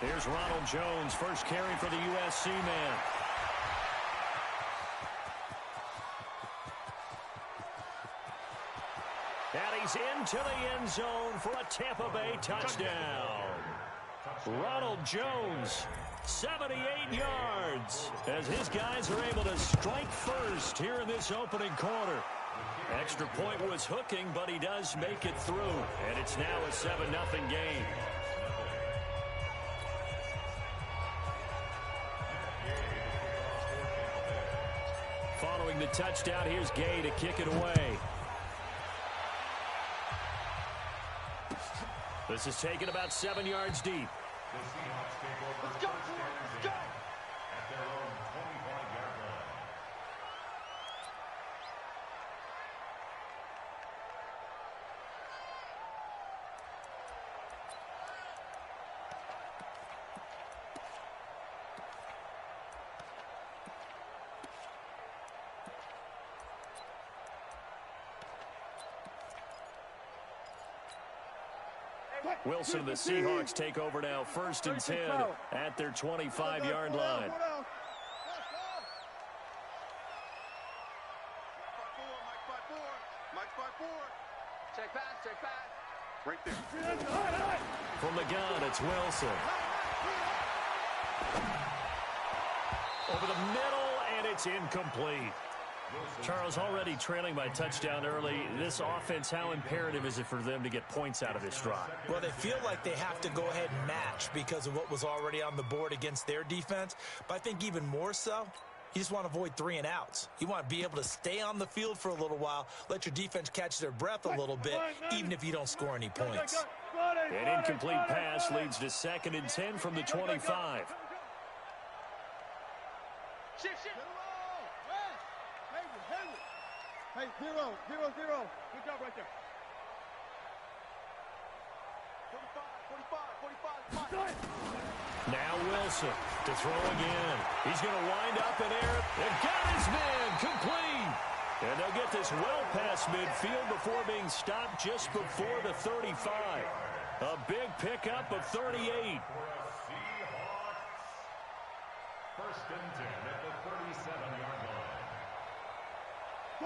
Here's Ronald Jones, first carry for the USC man. And he's into the end zone for a Tampa Bay touchdown. Ronald Jones, 78 yards, as his guys are able to strike first here in this opening quarter. Extra point was hooking, but he does make it through, and it's now a 7-0 game. Following the touchdown, here's Gay to kick it away. This is taken about 7 yards deep. Let's go, let's go. At their own 25-yard line. Wilson and the Seahawks take over now, 1st and 10 at their 25-yard line. Check pass. Right there. From the gun, it's Wilson. Over the middle, and it's incomplete. Charles, already trailing by touchdown early. This offense, how imperative is it for them to get points out of this drive? Well, they feel like they have to go ahead and match because of what was already on the board against their defense. But I think even more so, you just want to avoid 3 and outs. You want to be able to stay on the field for a little while, let your defense catch their breath a little bit, even if you don't score any points. An incomplete pass leads to 2nd and 10 from the 25. Shift. Hey, 0. Good job right there. 45. Now Wilson to throw again. He's going to wind up in air. They've got his man complete. And they'll get this well past midfield before being stopped just before the 35. A big pickup of 38. Seahawks. 1st and 10 at the 37-yard line.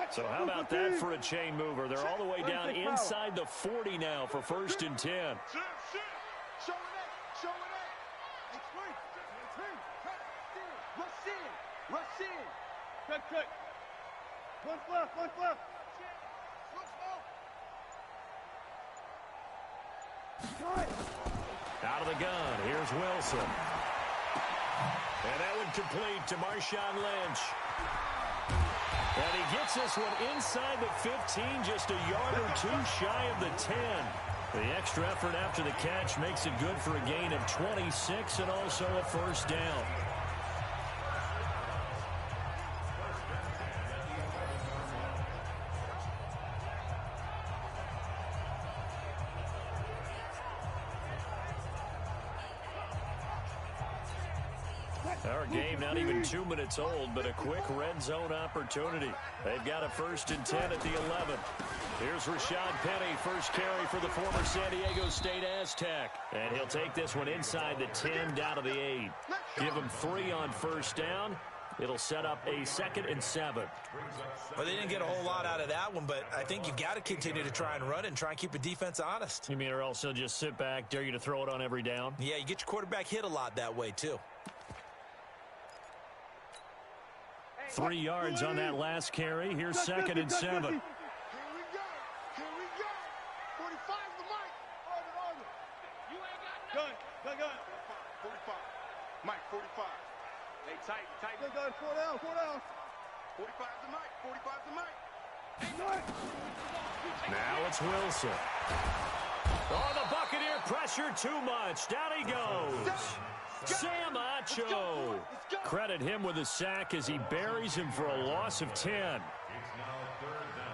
So how about that for a chain mover? They're all the way down inside the 40 now for 1st and 10. Show it. Rush in. Cut. One left. Out of the gun, here's Wilson. And that one complete to Marshawn Lynch. And he gets this one inside the 15, just a yard or 2 shy of the 10. The extra effort after the catch makes it good for a gain of 26 and also a 1st down. Our game not even 2 minutes old, but a quick red zone opportunity. They've got a 1st and 10 at the 11. Here's Rashad Penny, first carry for the former San Diego State Aztec. And he'll take this one inside the 10 down to the 8. Give him 3 on 1st down. It'll set up a 2nd and 7. Well, they didn't get a whole lot out of that one, but I think you've got to continue to try and run and try and keep the defense honest. You mean or else they'll just sit back, dare you to throw it on every down? Yeah, you get your quarterback hit a lot that way, too. 3 yards on that last carry. Here's 2nd and 7. Here we go. 45's the mic. Order. You ain't got nothing. Gun. 45. Mike, 45. Hey, tight. Gun, 4 down. 45's the mic. Now it's Wilson. Oh, the Buccaneer pressure too much. Down he goes. Sam Acho. Credit him with a sack as he buries him for a loss of 10. It's now 3rd down.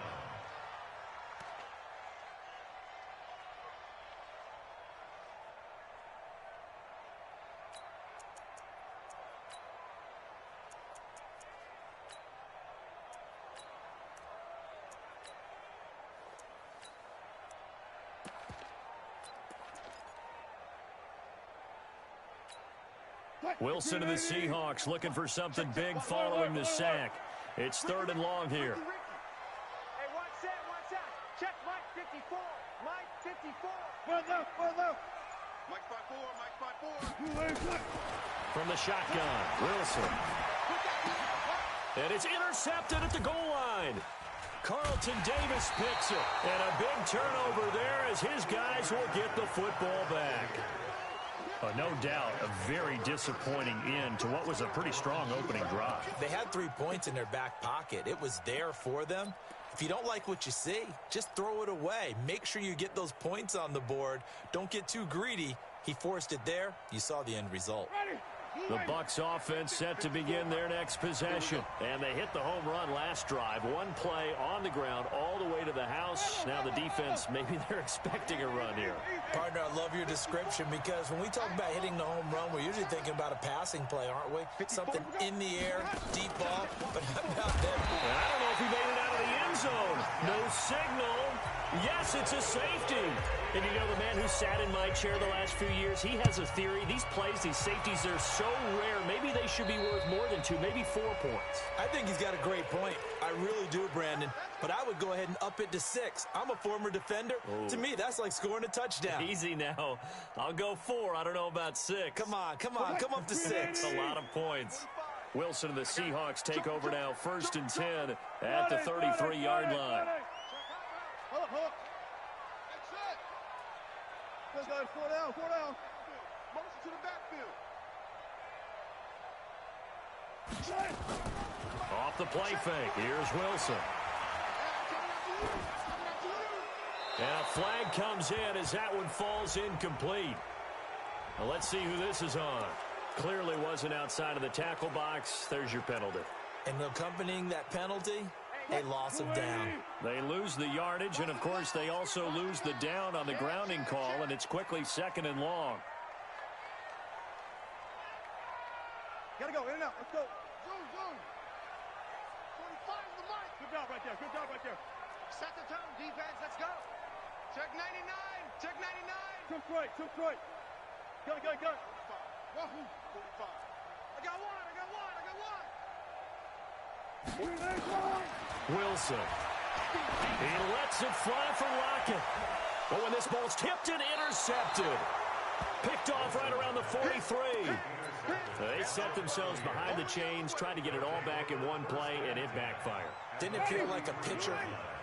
Wilson and the Seahawks looking for something big following the sack. It's 3rd and long here. Hey, watch that. Check Mike 54. Mike 54. One left. Mike 5-4. From the shotgun, Wilson. And it's intercepted at the goal line. Carlton Davis picks it. And a big turnover there as his guys will get the football back. No doubt a very disappointing end to what was a pretty strong opening drive. They had 3 points in their back pocket. It was there for them. If you don't like what you see, just throw it away. Make sure you get those points on the board. Don't get too greedy. He forced it there. You saw the end result. The Bucks offense set to begin their next possession. And they hit the home run last drive. One play on the ground all the way to the house. Now the defense, maybe they're expecting a run here. Partner, I love your description because when we talk about hitting the home run, we're usually thinking about a passing play, aren't we? Something in the air, deep ball, but how about them? I don't know if he made it out of the end zone. No signal. Yes, it's a safety. And you know, the man who sat in my chair the last few years, he has a theory. These plays, these safeties, they're so rare. Maybe they should be worth more than 2, maybe 4 points. I think he's got a great point. I really do, Brandon. But I would go ahead and up it to 6. I'm a former defender. To me, that's like scoring a touchdown. Easy now. I'll go 4. I don't know about 6. Come on. Come up to 6. A lot of points. Wilson and the Seahawks take over now, 1st and 10 at the 33-yard line. Hold up. That's it. Let's go. 4 down. Motion to the backfield. Off the play fake. Here's Wilson. And a flag comes in as that one falls incomplete. Now let's see who this is on. Clearly wasn't outside of the tackle box. There's your penalty. And accompanying that penalty, a loss of down. They lose the yardage, and of course they also lose the down on the grounding call, and it's quickly 2nd and long. Gotta go, in and out. Let's go. Zoom. 45 the mic. Good job right there. Set the tone, defense. Let's go. Check 99. Took right. Got it. Wahoo. 45. I got one. Wilson. He lets it fly for Lockett. But when this ball's tipped and intercepted. Picked off right around the 43. They set themselves behind the chains, tried to get it all back in one play, and it backfired. Didn't it feel like a pitcher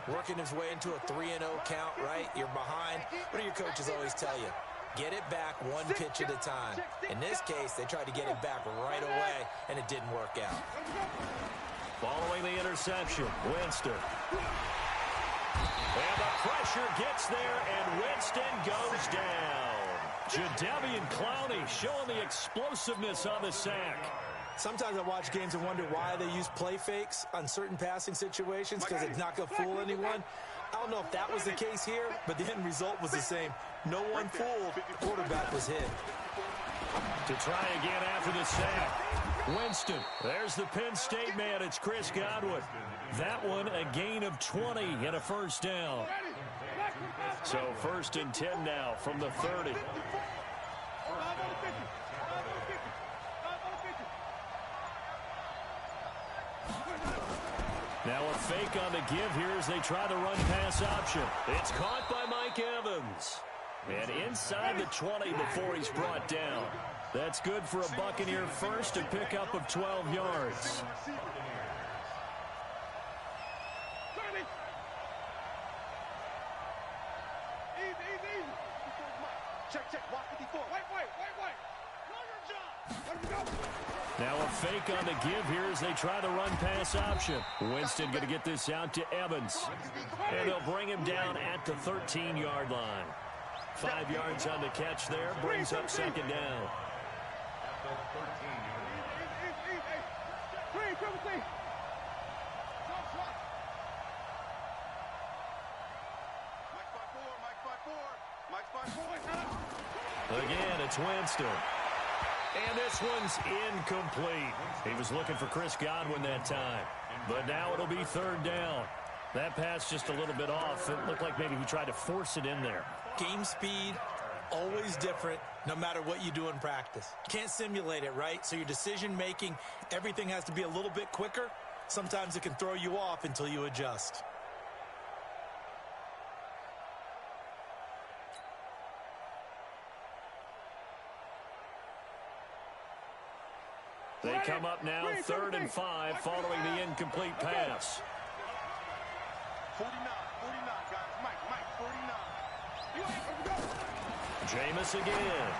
working his way into a 3-0 count, right? You're behind. What do your coaches always tell you? Get it back one pitch at a time. In this case, they tried to get it back right away, and it didn't work out. Following the interception, Winston. And the pressure gets there, and Winston goes down. Jadeveon Clowney showing the explosiveness on the sack. Sometimes I watch games and wonder why they use play fakes on certain passing situations because it's not going to fool anyone. I don't know if that was the case here, but the end result was the same. No one fooled. The quarterback was hit. To try again after the sack. Winston. There's the Penn State man. It's Chris Godwin. That one a gain of 20 and a first down. So 1st and 10 now from the 30. Now a fake on the give here as they try the run-pass option. It's caught by Mike Evans. And inside the 20 before he's brought down. That's good for a Buccaneer first, a pickup of 12 yards. Check. Walk 54. Wait. Now a fake on the give here as they try the run-pass option. Winston going to get this out to Evans. And they'll bring him down at the 13-yard line. 5 yards on the catch there. Brings up 2nd down. Again, it's Winston. And this one's incomplete. He was looking for Chris Godwin that time. But now it'll be 3rd down. That pass just a little bit off. It looked like maybe he tried to force it in there. Game speed, always different no matter what you do in practice. You can't simulate it, right? So your decision-making, everything has to be a little bit quicker. Sometimes it can throw you off until you adjust. They come up now 3rd and 5 following the incomplete pass. 49, guys. Mike, 49. Jameis again.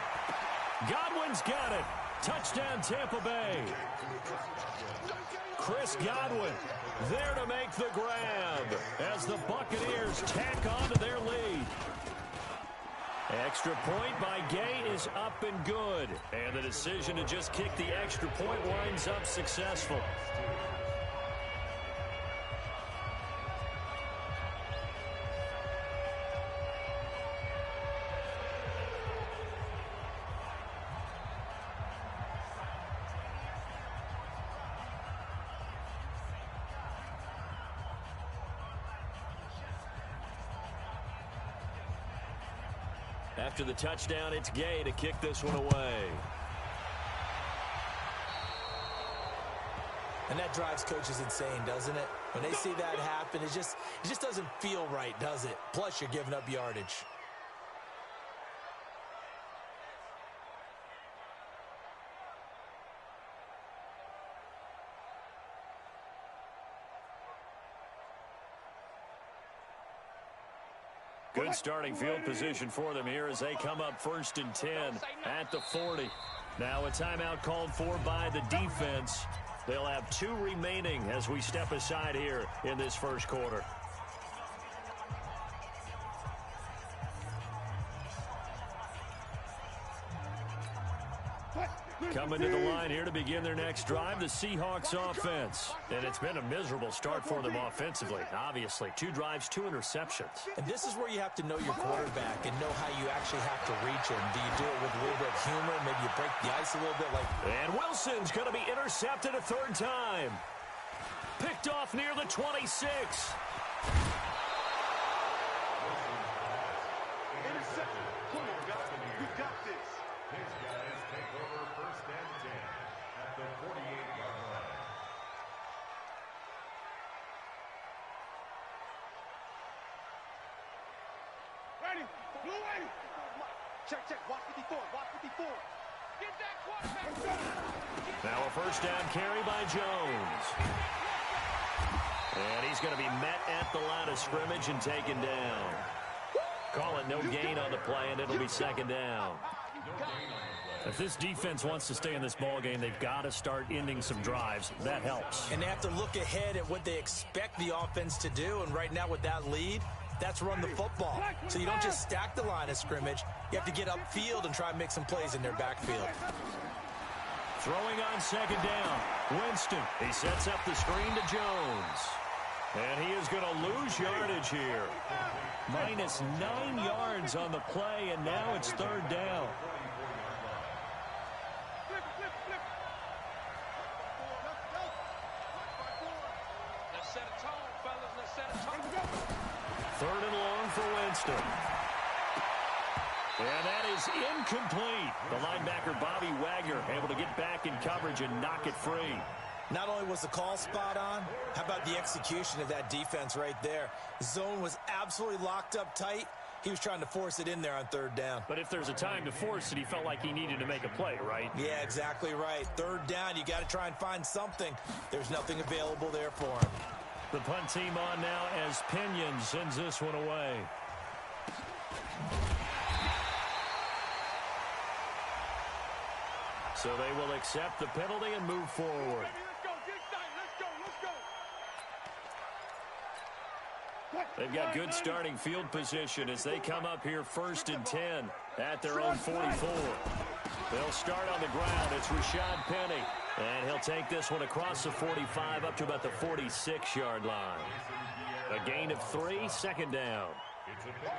Godwin's got it. Touchdown, Tampa Bay. Chris Godwin there to make the grab as the Buccaneers tack on to their lead. Extra point by Gay is up and good. And the decision to just kick the extra point winds up successful. After the touchdown, it's Gay to kick this one away. And that drives coaches insane, doesn't it? When they see that happen, it just doesn't feel right, does it? Plus, you're giving up yardage. Good starting field position for them here as they come up 1st and 10 at the 40. Now a timeout called for by the defense. They'll have 2 remaining as we step aside here in this first quarter. Coming to the line here to begin their next drive, the Seahawks offense. And it's been a miserable start for them offensively, obviously. 2 drives, 2 interceptions. And this is where you have to know your quarterback and know how you actually have to reach him. Do you do it with a little bit of humor? Maybe you break the ice a little bit? And Wilson's going to be intercepted a 3rd time. Picked off near the 26. Intercepted. Come on, guys. We got this. These guys take over 1st and 10 at the 48-yard line. Ready. Blue ready. Check. Watch 54. Get that quarterback. Now a 1st down carry by Jones. And he's going to be met at the line of scrimmage and taken down. Call it no gain on the play, and it'll be 2nd down. If this defense wants to stay in this ball game, they've got to start ending some drives. That helps. And they have to look ahead at what they expect the offense to do. And right now with that lead, that's run the football. So you don't just stack the line of scrimmage. You have to get upfield and try and make some plays in their backfield. Throwing on 2nd down. Winston. He sets up the screen to Jones. And he is going to lose yardage here. Minus 9 yards on the play, and now it's 3rd down. Let's set a tone, fellas. Let's set a tone. 3rd and long for Winston. And that is incomplete. The linebacker, Bobby Wagner, able to get back in coverage and knock it free. Not only was the call spot on, how about the execution of that defense right there? Zone was absolutely locked up tight. He was trying to force it in there on 3rd down. But if there's a time to force it, he felt like he needed to make a play, right? Yeah, exactly right. 3rd down, you got to try and find something. There's nothing available there for him. The punt team on now as Pinion sends this one away. So they will accept the penalty and move forward. They've got good starting field position as they come up here 1st and 10 at their own 44. They'll start on the ground. It's Rashad Penny. And he'll take this one across the 45 up to about the 46-yard line. A gain of 3, 2nd down.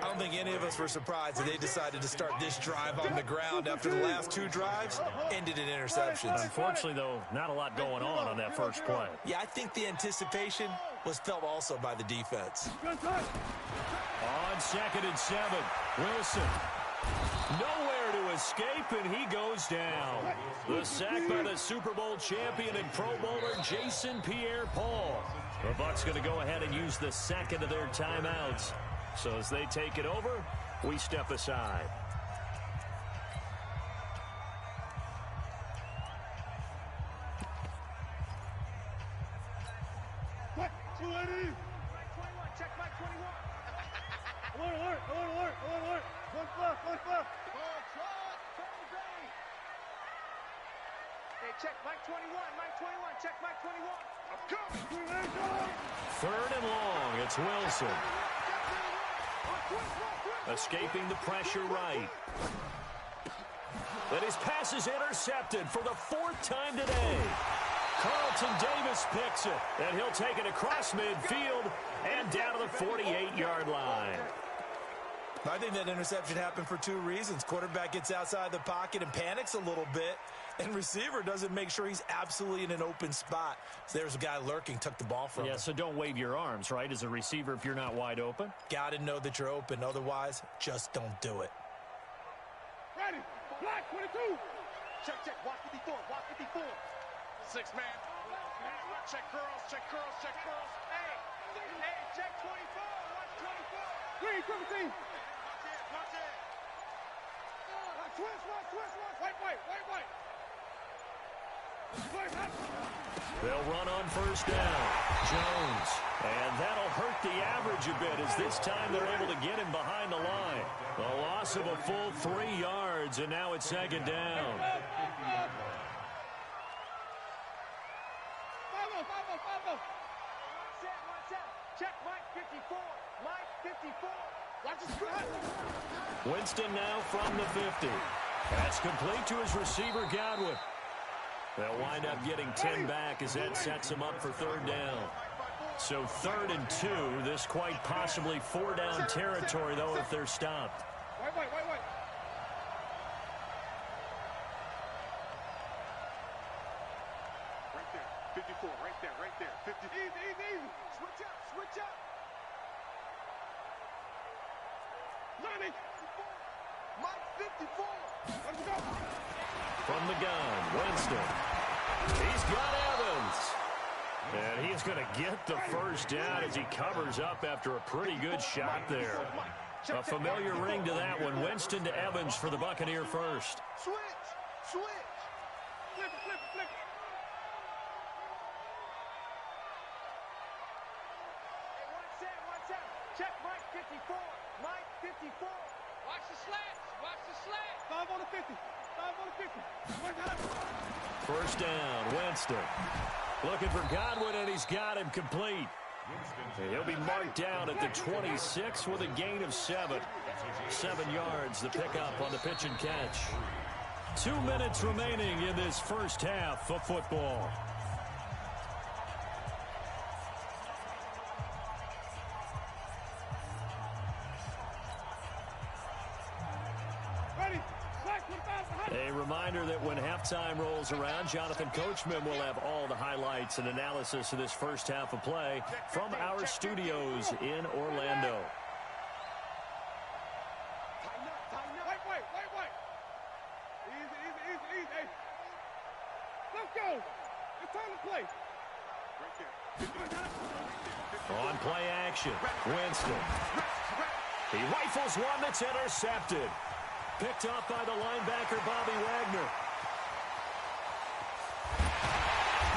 I don't think any of us were surprised that they decided to start this drive on the ground after the last 2 drives ended in interceptions. Unfortunately, though, not a lot going on that first play. Yeah, I think the anticipation was felt also by the defense. On 2nd and 7, Wilson Nowhere to escape, and he goes down. The sack by the Super Bowl champion and Pro Bowler Jason Pierre-Paul. The Bucks going to go ahead and use the second of their timeouts. So as they take it over, we step aside. What? 280. Mike 21, check Mike 21. Alert, alert, alert, alert, alert, alert. One fluff, one fluff. Hey, check Mike 21, Mike 21, check Mike 21. I'm coming. Third and long, it's Wilson. Escaping the pressure right. But his pass is intercepted for the fourth time today. Carlton Davis picks it, and he'll take it across midfield and down to the 48-yard line. I think that interception happened for two reasons. Quarterback gets outside the pocket and panics a little bit, and receiver doesn't make sure he's absolutely in an open spot. So there's a guy lurking, took the ball from him. Yeah, so don't wave your arms, right, as a receiver if you're not wide open. Got to know that you're open. Otherwise, just don't do it. Ready. Black 22. Check, check, watch 54, watch 54. 6 man. Check girls, check girls, check girls. Hey, check 24, watch 24. Green 17. Watch it. Twist, twist. Wait. They'll run on first down. Jones. And that'll hurt the average a bit as this time they're able to get him behind the line. A loss of a full 3 yards, and now it's second down. 5-0. Check Mike 54, Mike 54. Watch the spot. Winston now from the 50. That's complete to his receiver, Godwin. They'll wind up getting 10 back as that sets him up for third down. So 3rd and 2. This quite possibly 4-down territory, though, if they're stopped. Wait. Right there. 54, right there. 50. Easy. Switch up. 90. Mike 54. Let's go. From the gun, Winston. He's got Evans. And he's going to get the first down as he covers up after a pretty good shot there. A familiar ring to that one. Winston to Evans for the Buccaneer first. Switch. Flip it. Hey, one set. Check Mike 54, Mike 54. Watch the slants. 5 on the 50. First down, Winston. Looking for Godwin, and he's got him complete. And he'll be marked down at the 26 with a gain of 7. 7 yards, the pickup on the pitch and catch. 2 minutes remaining in this first half of football. A reminder that when halftime rolls around, Jonathan Coachman will have all the highlights and analysis of this first half of play from our studios in Orlando. Wait. Easy. Hey. Let's go. It's time to play. On play action, Winston. He rifles one that's intercepted. Picked up by the linebacker, Bobby Wagner.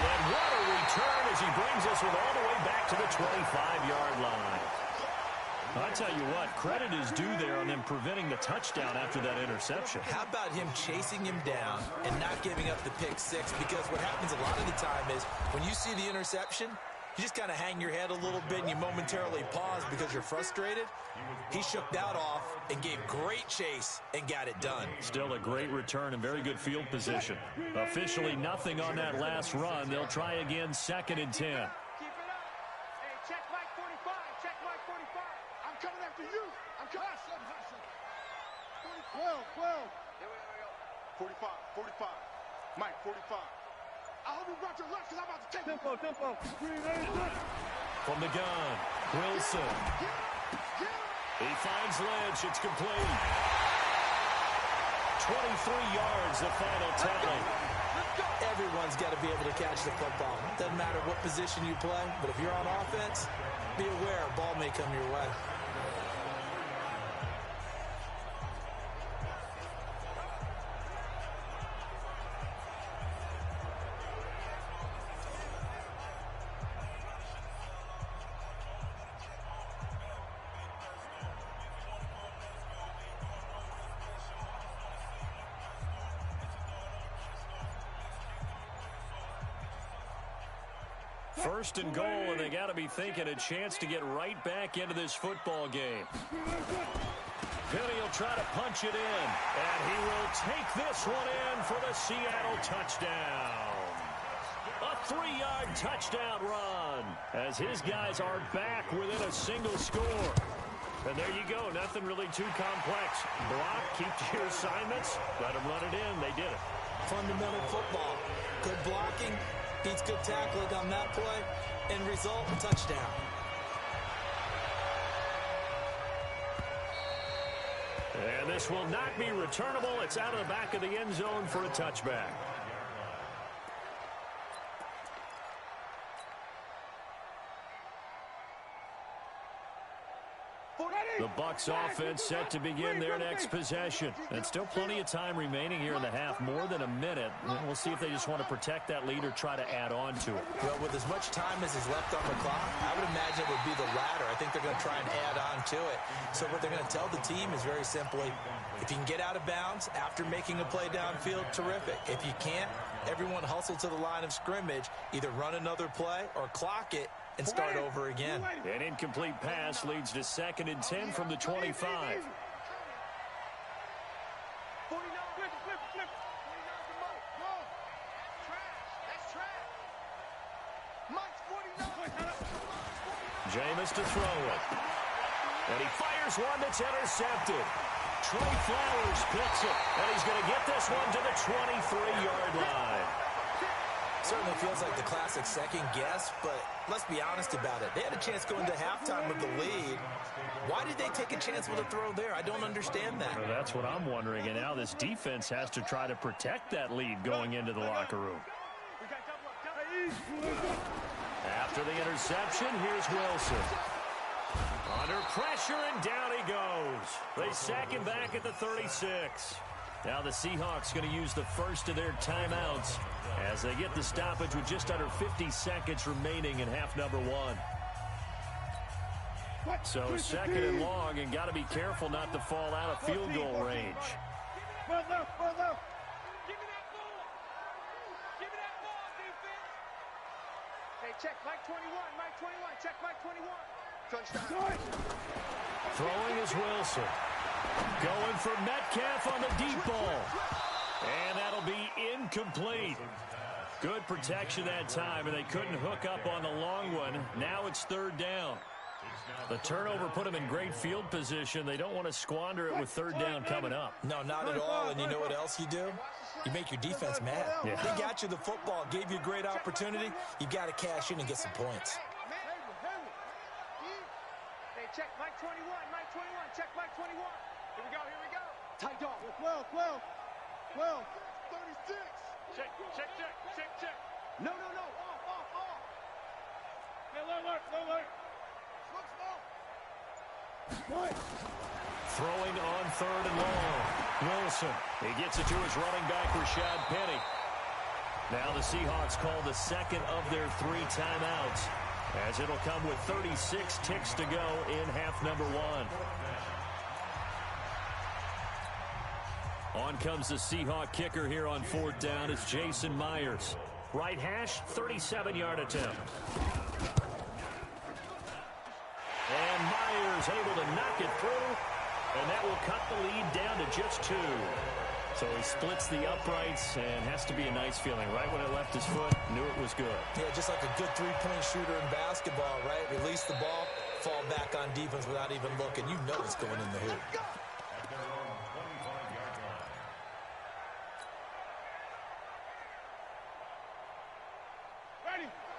And what a return as he brings us all the way back to the 25-yard line. I tell you what, credit is due there on them preventing the touchdown after that interception. How about him chasing him down and not giving up the pick six? Because what happens a lot of the time is when you see the interception, you just kind of hang your head a little bit and you momentarily pause because you're frustrated. He shook that off and gave great chase and got it done. Still a great return and very good field position. Officially nothing on that last run. They'll try again, 2nd and 10. Keep it up. Hey, check Mike 45. Check Mike 45. I'm coming after you. I'm coming. 12. 45. Mike, 45. I hope you brought your lunch because I'm about to take it. Tempo. Green 86. From the gun, Wilson. He finds Lynch. It's complete. 23 yards, the final tally. Everyone's got to be able to catch the football. Doesn't matter what position you play, but if you're on offense, be aware a ball may come your way. First and goal, and they got to be thinking a chance to get right back into this football game. Penny will try to punch it in, and he will take this one in for the Seattle touchdown. A 3-yard touchdown run as his guys are back within a single score. And there you go, nothing really too complex. Block, keep to your assignments, let them run it in. They did it. Fundamental football. Good blocking. Beats good tackling on that play. End result, touchdown. And this will not be returnable. It's out of the back of the end zone for a touchback. The Bucks offense set to begin their next possession. And still plenty of time remaining here in the half, more than a minute. We'll see if they just want to protect that lead or try to add on to it. Well, with as much time as is left on the clock, I would imagine it would be the latter. I think they're going to try and add on to it. So what they're going to tell the team is very simply, if you can get out of bounds after making a play downfield, terrific. If you can't, everyone hustle to the line of scrimmage, either run another play or clock it and start over again. An incomplete pass leads to 2nd and 10 from the 25. 49. Flip. Trash. That's trash. Mike's 49. Jameis to throw it. And he fires one that's intercepted. Trey Flowers picks it. And he's going to get this one to the 23-yard line. Certainly feels like the classic second guess, but let's be honest about it. They had a chance going to halftime with the lead. Why did they take a chance with a throw there? I don't understand that. Well, that's what I'm wondering. And now this defense has to try to protect that lead going into the locker room. After the interception, here's Wilson. Under pressure, and down he goes. They sack him back at the 36. Now the Seahawks going to use the first of their timeouts as they get the stoppage with just under 50 seconds remaining in half number 1. So 2nd and long, and got to be careful not to fall out of field goal range. Give me that ball. Give me that ball, defense. Hey, check Mike 21. Check Mike 21. Touchdown. Throwing is Wilson. Going for Metcalf on the deep ball. And that'll be incomplete. Good protection that time, and they couldn't hook up on the long one. Now it's 3rd down. The turnover put them in great field position. They don't want to squander it with 3rd down coming up. No, not at all. And you know what else you do? You make your defense mad. Yeah. They got you the football, gave you a great opportunity. You got to cash in and get some points. Hey, check Mike 21. Check Mike 21. Here we go. Tight dog. 12. 36. Check. No. Off. Low alert. Throwing on 3rd and long. Wilson. He gets it to his running back, Rashad Penny. Now the Seahawks call the 2nd of their 3 timeouts, as it'll come with 36 ticks to go in half number 1. On comes the Seahawk kicker here on 4th down. It's Jason Myers. Right hash, 37-yard attempt. And Myers able to knock it through, and that will cut the lead down to just 2. So he splits the uprights, and has to be a nice feeling. Right when it left his foot, knew it was good. Yeah, just like a good three-point shooter in basketball, right? Release the ball, fall back on defense without even looking. You know it's going in the hoop.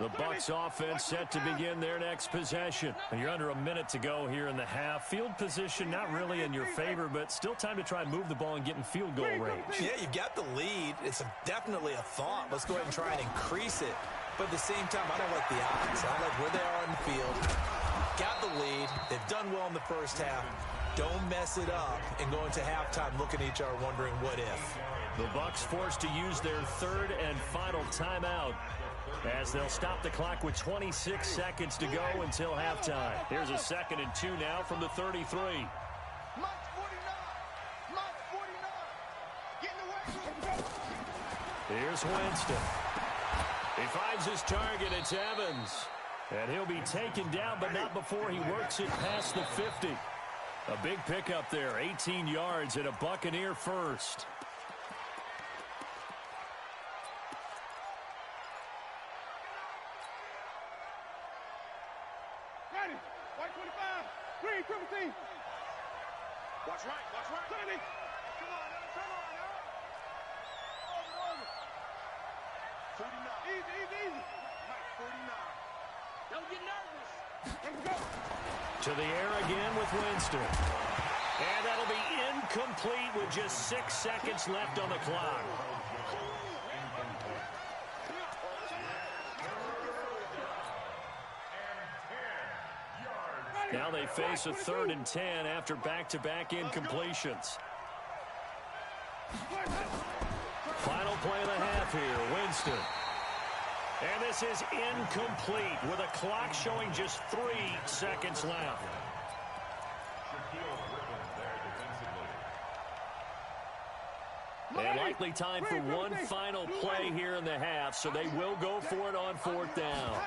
The Bucks offense set to begin their next possession. You're under a minute to go here in the half. Field position not really in your favor, but still time to try and move the ball and get in field goal range. Yeah, you've got the lead. It's definitely a thought. Let's go ahead and try and increase it. But at the same time, I don't like the odds. I like where they are on the field. Got the lead. They've done well in the first half. Don't mess it up and go into halftime looking at each other wondering what if. The Bucks forced to use their third and final timeout as they'll stop the clock with 26 seconds to go until halftime. Here's a 2nd and 2 now from the 33. Mike 49. Mike 49. Get in the way. Here's Winston. He finds his target. It's Evans. And he'll be taken down, but not before he works it past the 50. A big pickup there, 18 yards and a Buccaneer first. Ready. White 25. Green, triple team. Watch right, watch right. Tourney. Come on, come on, Over. 49. Easy. Mike 49. Don't get nervous. Let's go. To the air again with Winston. And that'll be incomplete with just 6 seconds left on the clock. Now they face a 3rd and 10 after back-to-back incompletions. Final play of the half here, Winston. And this is incomplete with a clock showing just 3 seconds left. And likely time for one final play here in the half, so they will go for it on 4th down.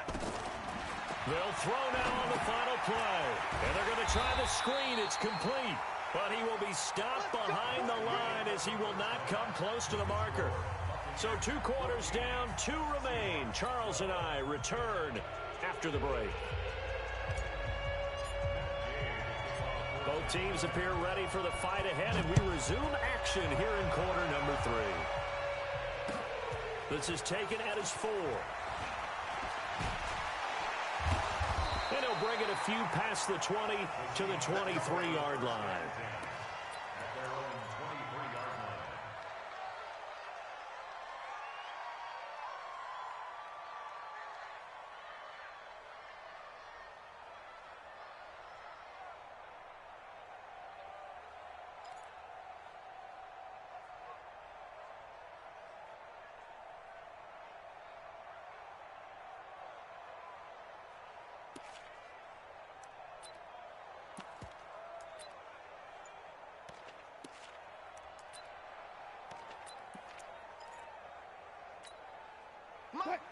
They'll throw now on the final play. And they're going to try the screen. It's complete. But he will be stopped behind the line as he will not come close to the marker. So 2 quarters down, 2 remain. Charles and I return after the break. Both teams appear ready for the fight ahead, and we resume action here in quarter number 3. This is taken at his 4. And he'll bring it a few past the 20 to the 23-yard line.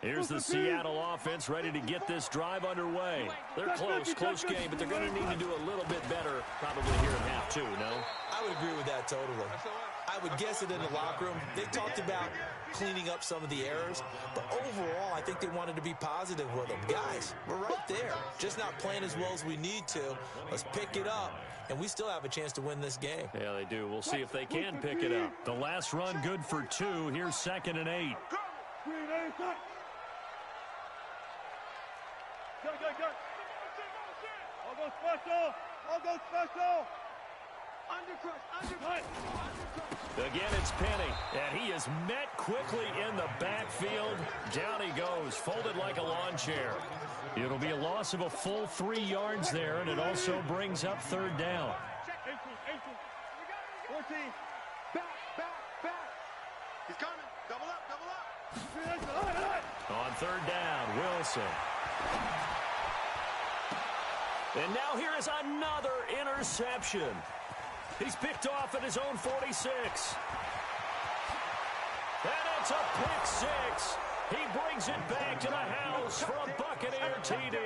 Here's the Seattle offense ready to get this drive underway. They're close game, but they're going to need to do a little bit better probably here in half 2, no? I would agree with that totally. I would guess it in the locker room. They talked about cleaning up some of the errors, but overall, I think they wanted to be positive with them. Guys, we're right there. Just not playing as well as we need to. Let's pick it up, and we still have a chance to win this game. Yeah, they do. We'll see if they can pick it up. The last run good for 2. Here's 2nd and 8. Green, cut. Go. I'll go special. Undercrush. Again, it's Penny, and he is met quickly in the backfield. Down he goes, folded like a lawn chair. It'll be a loss of a full 3 yards there, and it also brings up 3rd down. 14. Back. He's coming. Double up. On 3rd down, Wilson. And now here is another interception. He's picked off at his own 46. And it's a pick 6. He brings it back to the house for a Buccaneer TD.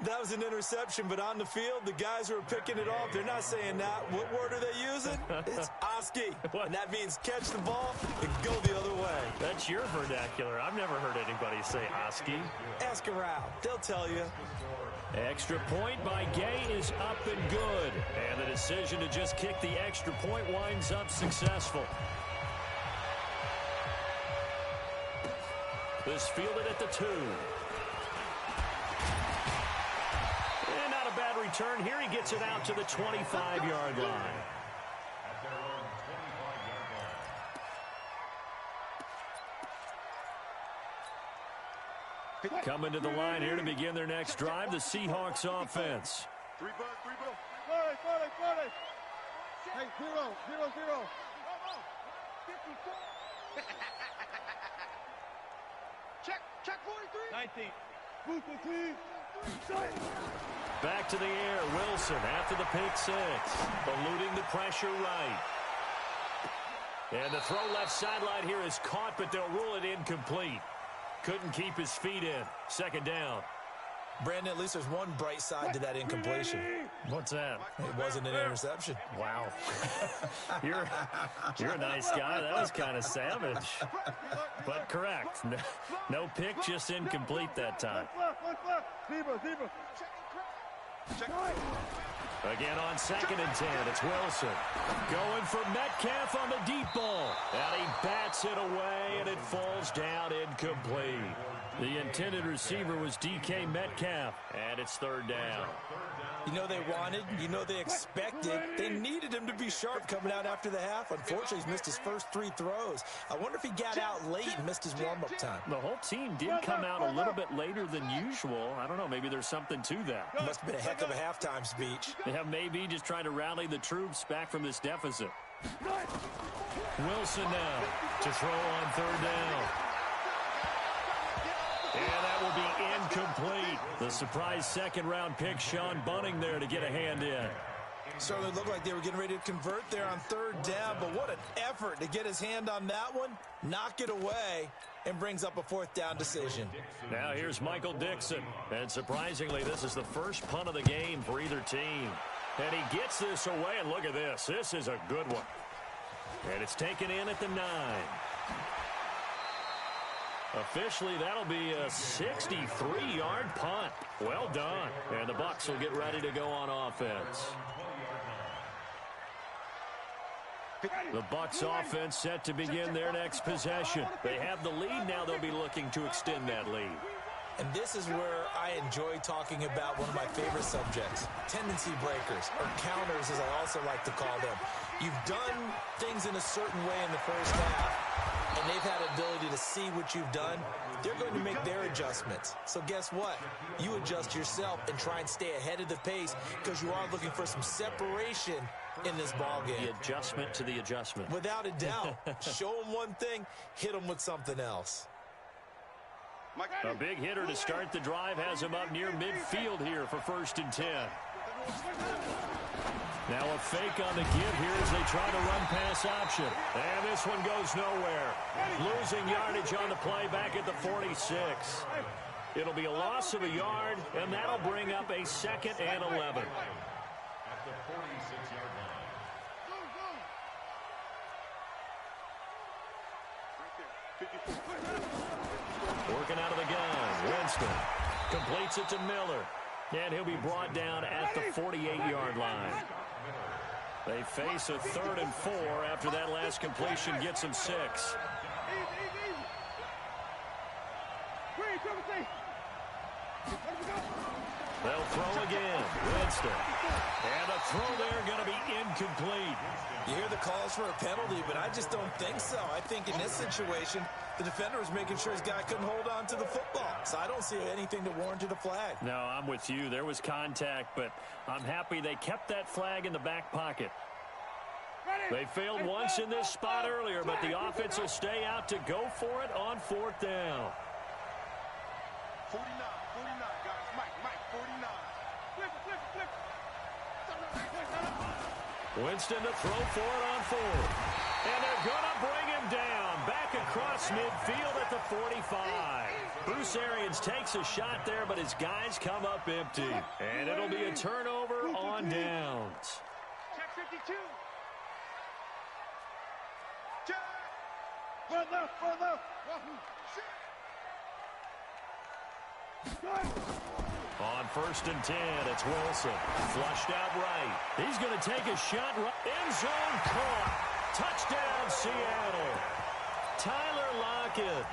That was an interception, but on the field, the guys who are picking it off, they're not saying that. What word are they using? It's Oski. And that means catch the ball and go the other way. That's your vernacular. I've never heard anybody say Oski. Ask around. They'll tell you. Extra point by Gay is up and good. And the decision to just kick the extra point winds up successful. This fielded at the 2. And not a bad return here. He gets it out to the 25-yard line. At their own 25-yard line. Coming to the line here to begin their next drive, the Seahawks offense. 3 bud, 3 bud. 40. Hey, 0. Check 43. 19. Back to the air, Wilson after the pick 6, eluding the pressure right. And the throw left sideline here is caught, but they'll rule it incomplete. Couldn't keep his feet in. Second down. Brandon, at least there's one bright side to that incompletion. What's that? It wasn't an interception. Wow. You're a nice guy. That was kind of savage. But correct. No pick, just incomplete that time. Zebra. Again on 2nd and 10. It's Wilson. Going for Metcalf on the deep ball. And he bats it away, and it falls down incomplete. The intended receiver was DK Metcalf, and it's 3rd down. You know they wanted, you know they expected. They needed him to be sharp coming out after the half. Unfortunately, he's missed his first 3 throws. I wonder if he got out late and missed his warm-up time. The whole team did come out a little bit later than usual. I don't know, maybe there's something to that. Must have been a heck of a halftime speech. Yeah, maybe just trying to rally the troops back from this deficit. Wilson now to throw on 3rd down. And that will be incomplete. The surprise 2nd-round pick, Sean Bunting there to get a hand in. Certainly looked like they were getting ready to convert there on 3rd down, but what an effort to get his hand on that one, knock it away, and brings up a 4th down decision. Now here's Michael Dixon. And surprisingly, this is the first punt of the game for either team. And he gets this away, and look at this. This is a good one. And it's taken in at the 9. Officially, that'll be a 63-yard punt. Well done. And the Bucks will get ready to go on offense. The Bucks offense set to begin their next possession. They have the lead now. They'll be looking to extend that lead. And this is where I enjoy talking about one of my favorite subjects, tendency breakers, or counters as I also like to call them. You've done things in a certain way in the first half, and they've had an ability to see what you've done. They're going to make their adjustments. So guess what? You adjust yourself and try and stay ahead of the pace because you are looking for some separation in this ball game. The adjustment to the adjustment. Without a doubt. Show them one thing, hit them with something else. A big hitter to start the drive has him up near midfield here for 1st and 10. Now a fake on the give here as they try to run pass option. And this one goes nowhere. Losing yardage on the play back at the 46. It'll be a loss of a yard, and that'll bring up a 2nd and 11. At the 46-yard line. Working out of the gun. Winston completes it to Miller. And he'll be brought down at the 48-yard line. They face a 3rd and 4 after that last completion gets them 6. They'll throw again. Winston. And a throw there going to be incomplete. You hear the calls for a penalty, but I just don't think so. I think in this situation, the defender was making sure his guy couldn't hold on to the football. So I don't see anything to warrant a flag. No, I'm with you. There was contact, but I'm happy they kept that flag in the back pocket. They failed once in this spot earlier, but the offense will stay out to go for it on 4th down. 49, guys. Mike, 49. Winston to throw for it on 4th. And they're going to bring him down. Back across midfield at the 45. Bruce Arians takes a shot there, but his guys come up empty. And it'll be a turnover on downs. Check 52. Check. Front left. On 1st and 10, it's Wilson. Flushed out right. He's going to take a shot. End zone caught. Touchdown, Seattle. Tyler Lockett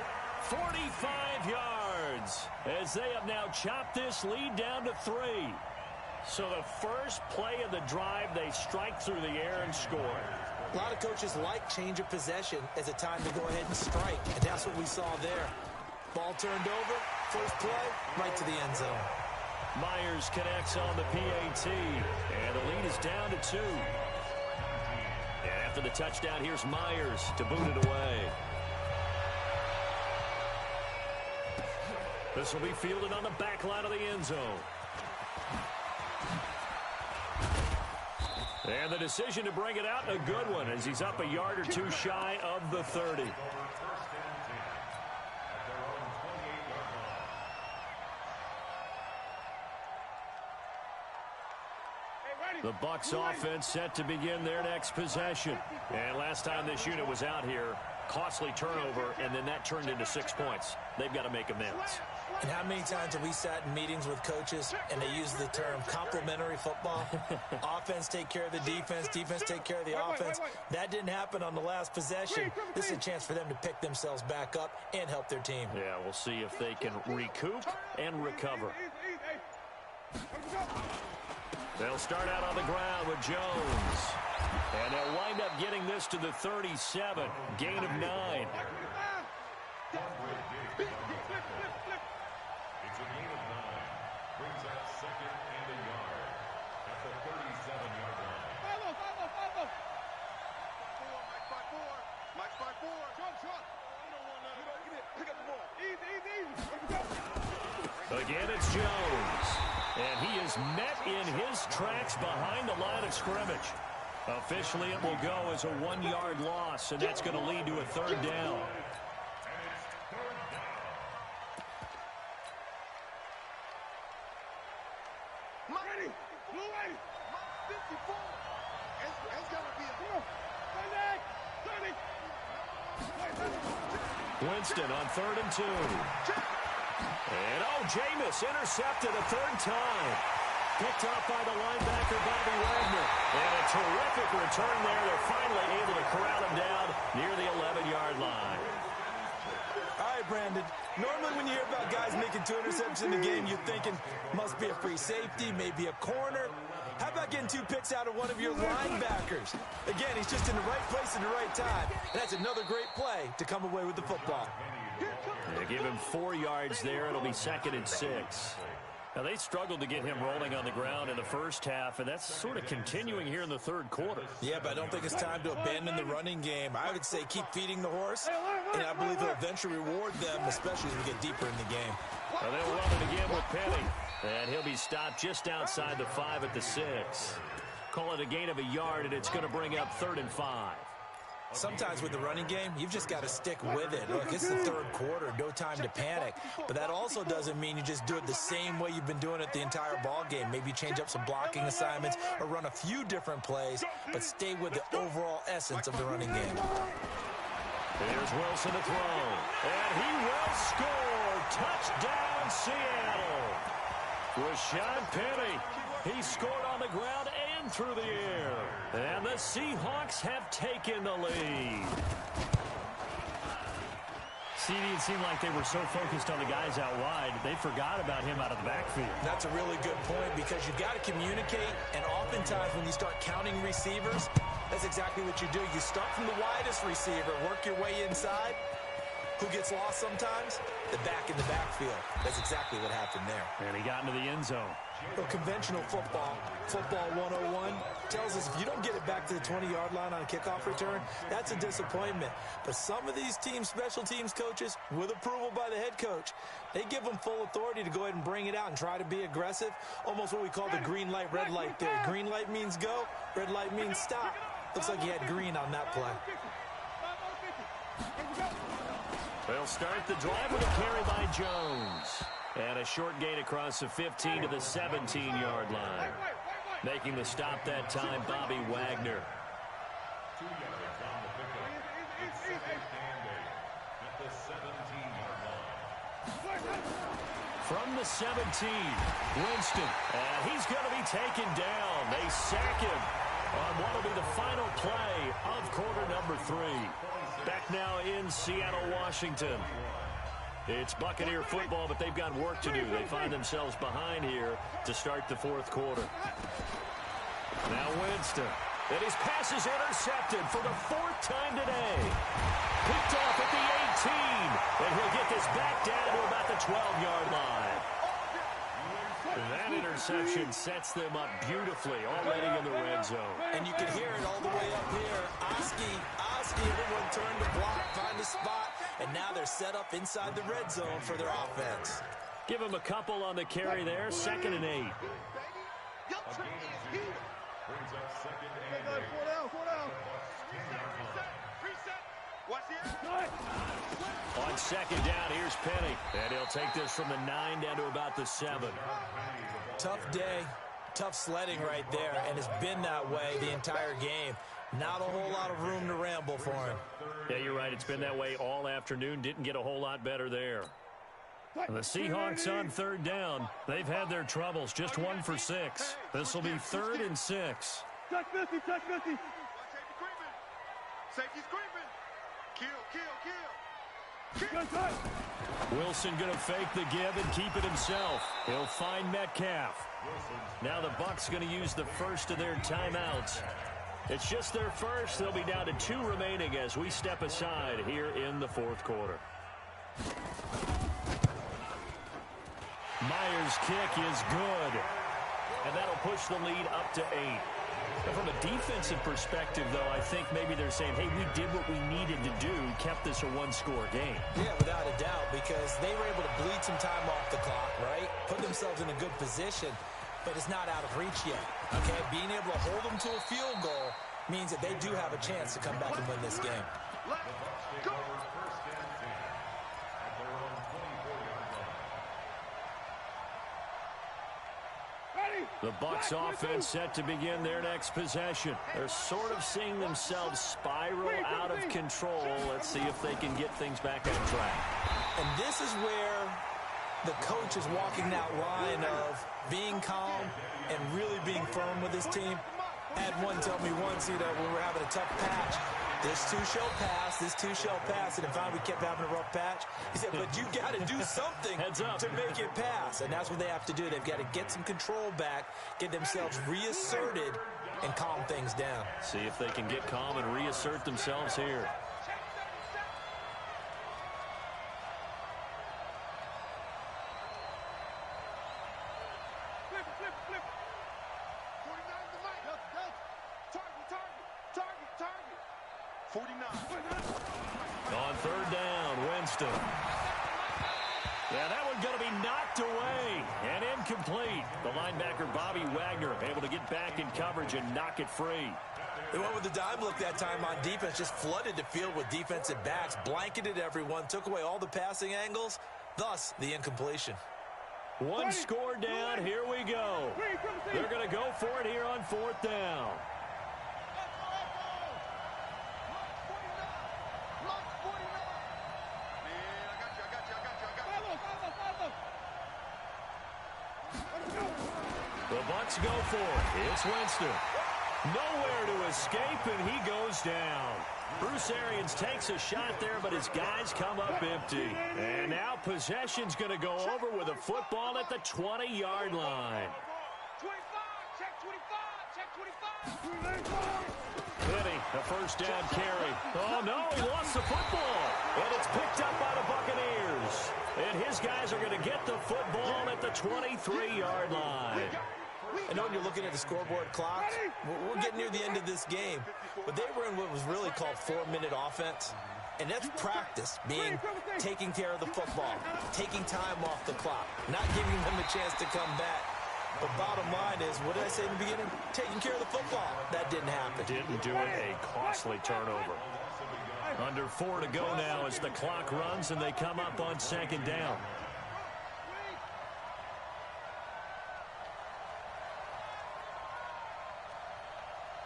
45 yards as they have now chopped this lead down to 3. So the first play of the drive, they strike through the air and score. A lot of coaches like change of possession as a time to go ahead and strike, and that's what we saw there. Ball turned over, first play, right to the end zone. Myers connects on the PAT, and the lead is down to 2. And after the touchdown, here's Myers to boot it away. This will be fielded on the back line of the end zone. And the decision to bring it out, a good one, as he's up a yard or 2 shy of the 30. The Bucks offense set to begin their next possession. And last time this unit was out here, costly turnover, and then that turned into 6 points. They've got to make amends. And how many times have we sat in meetings with coaches and they use the term complementary football? Offense take care of the defense, defense take care of the offense. That didn't happen on the last possession. This is a chance for them to pick themselves back up and help their team. Yeah, we'll see if they can recoup and recover. They'll start out on the ground with Jones. And they'll wind up getting this to the 37. Gain of 9. It's a gain of 9. Brings up second and a yard at the 37-yard line. Follow. Mike 5-4. Shot. Pick up the ball. Easy. Again, it's Jones. And he is met in his tracks behind the line of scrimmage. Officially, it will go as a 1-yard loss, and that's going to lead to a 3rd down. Ready. Blue 54. It's got to be a... 30. Winston on 3rd and 2. And, Jameis intercepted a 3rd time. Picked off by the linebacker, Bobby Wagner. And a terrific return there. They're finally able to corral him down near the 11-yard line. All right, Brandon. Normally when you hear about guys making 2 interceptions in the game, you're thinking must be a free safety, maybe a corner. How about getting 2 picks out of one of your linebackers? Again, he's just in the right place at the right time. And that's another great play to come away with the football. They give him 4 yards there. It'll be 2nd and 6. Now, they struggled to get him rolling on the ground in the first half, and that's sort of continuing here in the 3rd quarter. Yeah, but I don't think it's time to abandon the running game. I would say keep feeding the horse, and I believe he'll eventually reward them, especially as we get deeper in the game. Well, they'll run it again with Penny, and he'll be stopped just outside the 5 at the 6. Call it a gain of a yard, and it's going to bring up 3rd and 5. Sometimes with the running game, you've just got to stick with it. Look, it's the 3rd quarter, no time to panic. But that also doesn't mean you just do it the same way you've been doing it the entire ball game. Maybe change up some blocking assignments or run a few different plays, but stay with the overall essence of the running game. Here's Wilson to throw, and he will score. Touchdown, Seattle. Rashad Penny. He scored on the ground and through the air. And the Seahawks have taken the lead. CD, it seemed like they were so focused on the guys out wide, they forgot about him out of the backfield. That's a really good point because you've got to communicate, and oftentimes when you start counting receivers, that's exactly what you do. You start from the widest receiver, work your way inside. Who gets lost sometimes? The back in the backfield. That's exactly what happened there. And he got into the end zone. Well, conventional football 101, tells us if you don't get it back to the 20-yard line on a kickoff return, that's a disappointment. But some of these team special teams coaches, with approval by the head coach, they give them full authority to go ahead and bring it out and try to be aggressive, almost what we call the green light, red light theory. Green light means go, red light means stop. Looks like he had green on that play. They'll start the drive with a carry by Jones. And a short gain across the 15 to the 17-yard line. Making the stop that time, Bobby Wagner. 2 yards on the pickup. It's second and 8 at the 17-yard line. From the 17, Winston. And he's going to be taken down. They sack him on what will be the final play of quarter number 3. Back now in Seattle, Washington. It's Buccaneer football, but they've got work to do. They find themselves behind here to start the fourth quarter. Now Winston. And his pass is intercepted for the fourth time today. Picked off at the 18. And he'll get this back down to about the 12-yard line. That interception sets them up beautifully already in the red zone. And you can hear it all the way up here. Oski, everyone turned to block, find a spot, and now they're set up inside the red zone for their offense. Give him a couple on the carry there, 2nd and 8. Brings up 2nd and 8. 4 down. On 2nd down, here's Penny. And he'll take this from the 9 down to about the 7. Tough day, tough sledding right there, and it's been that way the entire game. Not a whole lot of room to ramble for him. Yeah, you're right. It's been that way all afternoon. Didn't get a whole lot better there. And the Seahawks on 3rd down. They've had their troubles. Just 1 for 6. This will be 3rd and 6. Check 50, check 50. Safety's creeping. Kill. Wilson going to fake the give and keep it himself. He'll find Metcalf. Now the Bucks going to use the first of their timeouts. It's just their first. They'll be down to 2 remaining as we step aside here in the fourth quarter. Myers' kick is good. And that'll push the lead up to 8. From a defensive perspective, though, I think maybe they're saying, hey, we did what we needed to do, kept this a 1-score game. Yeah, without a doubt, because they were able to bleed some time off the clock, right? Put themselves in a good position, but it's not out of reach yet, okay? Being able to hold them to a field goal means that they do have a chance to come back and win this game. The Bucks offense set to begin their next possession. They're sort of seeing themselves spiral out of control. Let's see if they can get things back on track. And this is where the coach is walking that line of being calm and really being firm with his team. I had one tell me once, when we're having a tough patch, this too shall pass, this too shall pass. And if we kept having a rough patch, he said, but you got to do something to make it pass. And that's what they have to do. They've got to get some control back, get themselves reasserted, and calm things down. See if they can get calm and reassert themselves here. Flip. 49 to Mike. Target. 49. On 3rd down, Winston. Yeah, that one's going to be knocked away and incomplete. The linebacker, Bobby Wagner, able to get back in coverage and knock it free. They went with the dime look that time on defense, just flooded the field with defensive backs, blanketed everyone, took away all the passing angles, thus the incompletion. 1 score down, here we go. They're going to go for it here on 4th down. The Bucks go for it. It's Winston. Nowhere to escape, and he goes down. Bruce Arians takes a shot there, but his guys come up empty. And now possession's going to go over with a football at the 20-yard line. 25, check 25. Penny, a 1st down carry. Oh, no, he lost the football. And it's picked up by the Buccaneers. And his guys are going to get the football at the 23-yard line. I know when you're looking at the scoreboard clock, we're getting near the end of this game, but they were in what was really called 4-minute offense, and that's practice, taking care of the football, taking time off the clock, not giving them a chance to come back. But bottom line is, what did I say in the beginning? Taking care of the football. That didn't happen. Didn't do it. A costly turnover. Under 4 to go now as the clock runs and they come up on 2nd down.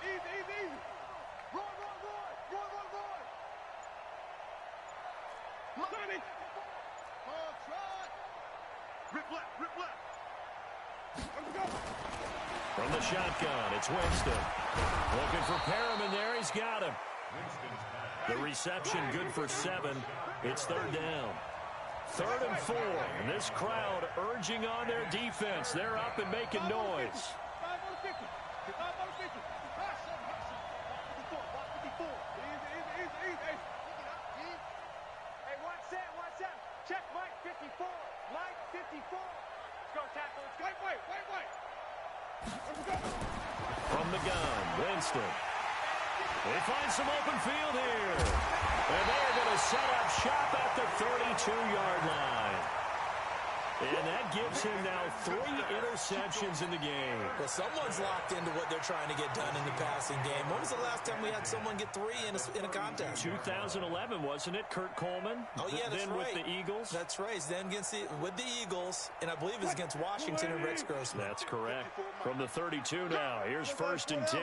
Easy. Roy. Money. Rip left. From the shotgun, it's Winston. Looking for Perriman there. He's got him. The reception good for 7. It's 3rd down. 3rd and 4. And this crowd urging on their defense. They're up and making noise. Check Mike 54. Mike 54. Go tackle. Wait. From the gun, Winston. They find some open field here. And they're going to set up shop at the 32-yard line. And that gives him now 3 interceptions in the game. Well, someone's locked into what they're trying to get done in the passing game. When was the last time we had someone get 3 in a contest? 2011, wasn't it? Kurt Coleman? Oh, yeah, that's then right. with the Eagles? That's right. Then with the Eagles, and I believe it's against Washington and Rex Grossman. That's correct. From the 32 now. Here's 1st and 10.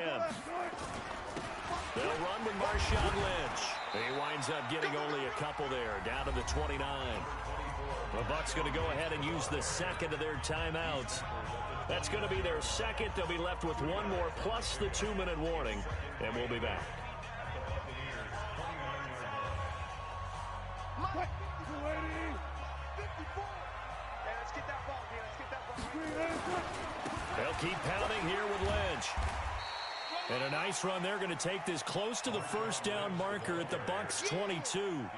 They'll run with Marshawn Lynch. He winds up getting only a couple there, down to the 29. The Bucks going to go ahead and use the second of their timeouts. That's going to be their second. They'll be left with 1 more plus the 2-minute warning, and we'll be back. They'll keep pounding here with Lynch. And a nice run. They're going to take this close to the 1st down marker at the Bucks 22.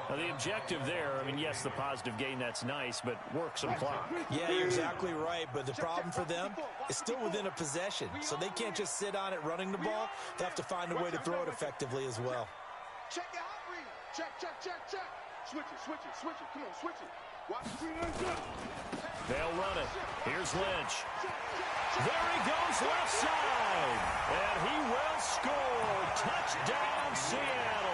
Now, the objective there, I mean, yes, the positive gain, that's nice, but work some clock. Yeah, you're exactly right, but the problem for them is still within a possession, so they can't just sit on it running the ball. They have to find a way to throw it effectively as well. Check it out, read. Check. Switch it. Come on, switch it. Watch. They'll run it. Here's Lynch. There he goes, left side. And he will score. Touchdown, Seattle.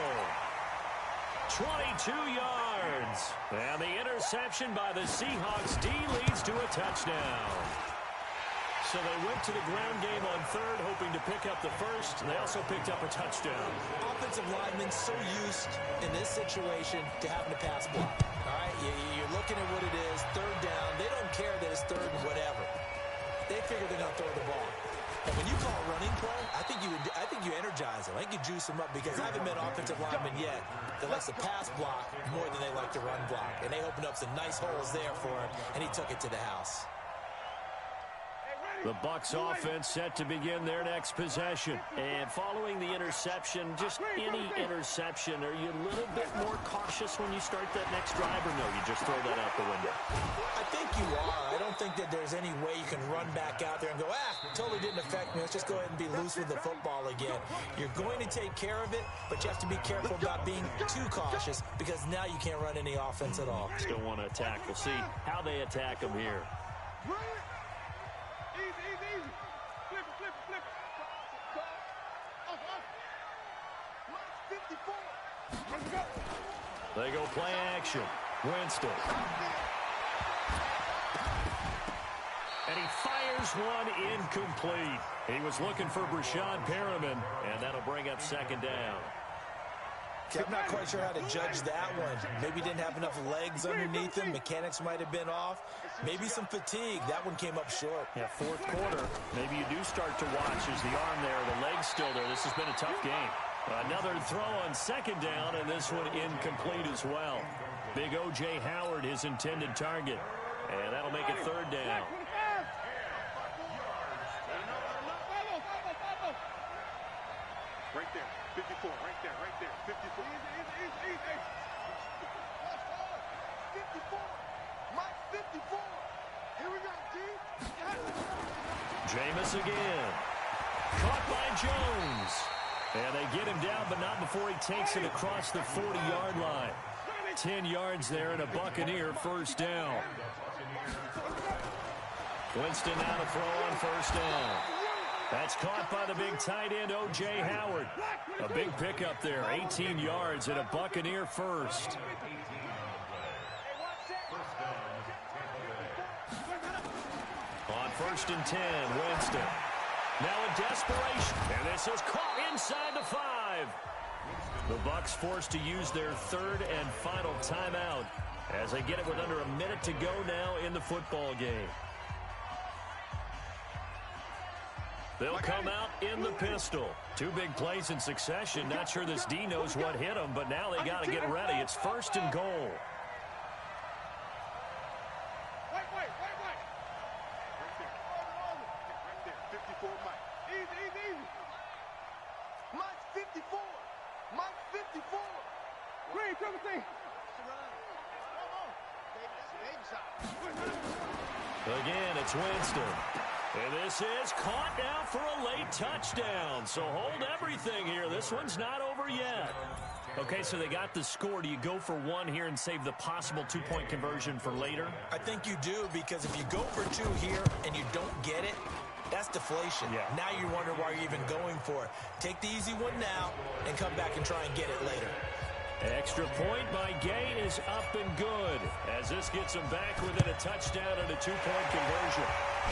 22 yards. And the interception by the Seahawks D leads to a touchdown. So they went to the ground game on 3rd, hoping to pick up the 1st. And they also picked up a touchdown. Offensive linemen so used in this situation to having to pass block. All right, you're looking at what it is, 3rd down. They don't care that it's 3rd and whatever. They figure they're going to throw the ball. And when you call a running play, I think you energize them. I think you juice them up because I haven't met offensive linemen yet that likes to pass block more than they like to run block. And they opened up some nice holes there for him, and he took it to the house. The Bucks offense set to begin their next possession. And following the interception, just any interception, are you a little bit more cautious when you start that next drive, or no, you just throw that out the window? I think you are. I don't think that there's any way you can run back out there and go, totally didn't affect me. Let's just go ahead and be loose with the football again. You're going to take care of it, but you have to be careful about being too cautious because now you can't run any offense at all. Still want to attack. We'll see how they attack them here. Easy. Flip it. Off. 54. They go play action. Winston. And he fires one incomplete. He was looking for Brashad Perriman, and that'll bring up 2nd down. I'm not quite sure how to judge that one. Maybe didn't have enough legs underneath him. Mechanics might have been off. Maybe some fatigue. That one came up short. Yeah, 4th quarter. Maybe you do start to watch as the arm there, the leg's still there. This has been a tough game. Another throw on 2nd down, and this one incomplete as well. Big O.J. Howard, his intended target. And that'll make it 3rd down. Right there. 54. Right there. 54. Easy. 54. Mike 54. Here we go, D. Jameis again. Caught by Jones. And they get him down, but not before he takes it across the 40-yard line. 10 yards there and a Buccaneer 1st down. Winston now to throw on 1st down. That's caught by the big tight end, O.J. Howard. A big pickup there, 18 yards and a Buccaneer 1st. On 1st and 10, Winston. Now a desperation, and this is caught inside the 5. The Bucks forced to use their 3rd and final timeout as they get it with under a minute to go now in the football game. They'll come out in the pistol. 2 big plays in succession. Not sure this D knows what hit him, but now they got to get ready. It's 1st and goal. easy. Mike's 54. Mike's 54. Green, triple T. Again, it's Winston. And this is caught now for a late touchdown. So hold everything here. This one's not over yet. Okay, so they got the score. Do you go for one here and save the possible two-point conversion for later? I think you do, because if you go for two here and you don't get it, that's deflation. Yeah. Now you wonder why you're even going for it. Take the easy one now and come back and try and get it later. Extra point by Gain is up and good, as this gets them back within a touchdown and a two-point conversion.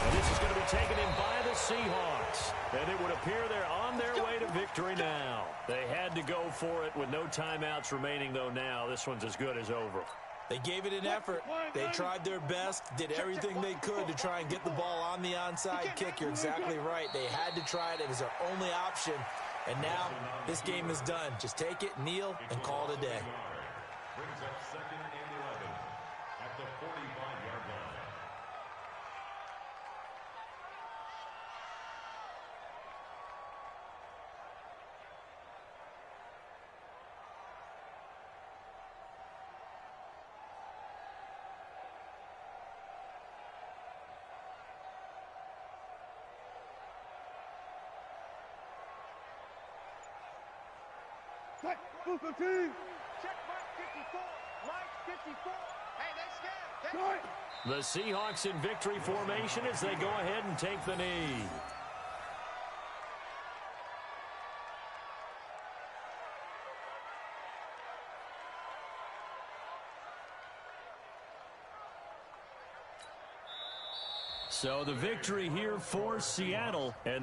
And this is going to be taken in by the Seahawks. And it would appear they're on their way to victory now. They had to go for it with no timeouts remaining, though. Now this one's as good as over. They gave it an effort. They tried their best, did everything they could to try and get the ball on the onside kick. You're exactly right. They had to try it. It was their only option. And now this game is done. Just take it, kneel, and call it a day. Brings up 2nd and 11 at the 45-yard line. Check, Booker team. Check Mike 54. Mike 54. Hey, they scared. The Seahawks in victory formation as they go ahead and take the knee. So the victory here for Seattle, and they